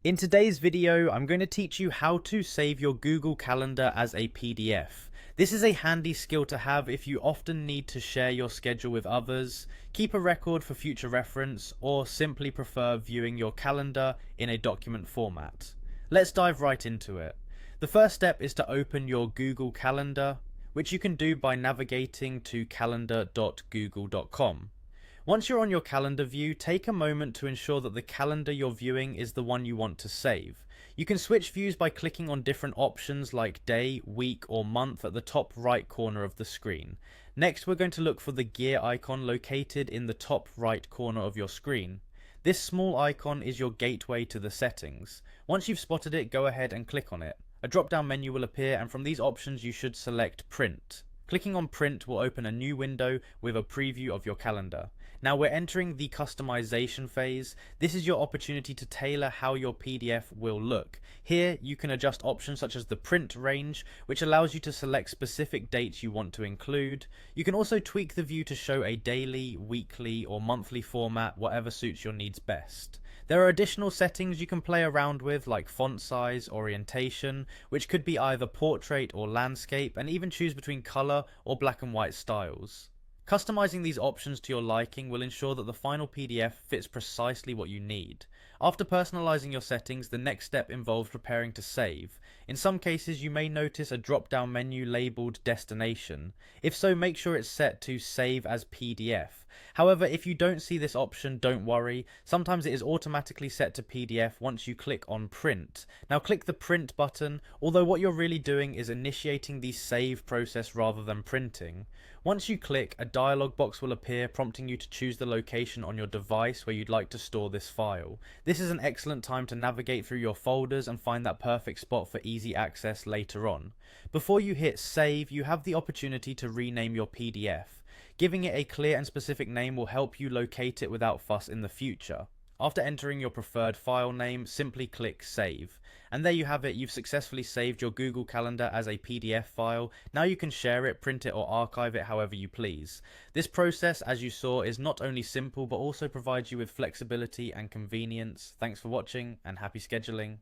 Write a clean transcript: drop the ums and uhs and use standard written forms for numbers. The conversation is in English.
In today's video, I'm going to teach you how to save your Google Calendar as a PDF. This is a handy skill to have if you often need to share your schedule with others, keep a record for future reference, or simply prefer viewing your calendar in a document format. Let's dive right into it. The first step is to open your Google Calendar, which you can do by navigating to calendar.google.com. Once you're on your calendar view, take a moment to ensure that the calendar you're viewing is the one you want to save. You can switch views by clicking on different options like day, week, or month at the top right corner of the screen. Next, we're going to look for the gear icon located in the top right corner of your screen. This small icon is your gateway to the settings. Once you've spotted it, go ahead and click on it. A drop-down menu will appear, and from these options you should select Print. Clicking on Print will open a new window with a preview of your calendar. Now we're entering the customization phase. This is your opportunity to tailor how your PDF will look. Here you can adjust options such as the print range, which allows you to select specific dates you want to include. You can also tweak the view to show a daily, weekly, or monthly format, whatever suits your needs best. There are additional settings you can play around with like font size, orientation, which could be either portrait or landscape, and even choose between color or black and white styles. Customizing these options to your liking will ensure that the final PDF fits precisely what you need. After personalizing your settings, the next step involves preparing to save. In some cases, you may notice a drop-down menu labeled Destination. If so, make sure it's set to Save as PDF. However, if you don't see this option, don't worry. Sometimes it is automatically set to PDF once you click on Print. Now click the Print button, although what you're really doing is initiating the save process rather than printing. Once you click, a dialog box will appear prompting you to choose the location on your device where you'd like to store this file. This is an excellent time to navigate through your folders and find that perfect spot for easy access later on. Before you hit save, you have the opportunity to rename your PDF. Giving it a clear and specific name will help you locate it without fuss in the future. After entering your preferred file name, simply click Save. And there you have it, you've successfully saved your Google Calendar as a PDF file. Now you can share it, print it, or archive it however you please. This process, as you saw, is not only simple but also provides you with flexibility and convenience. Thanks for watching and happy scheduling.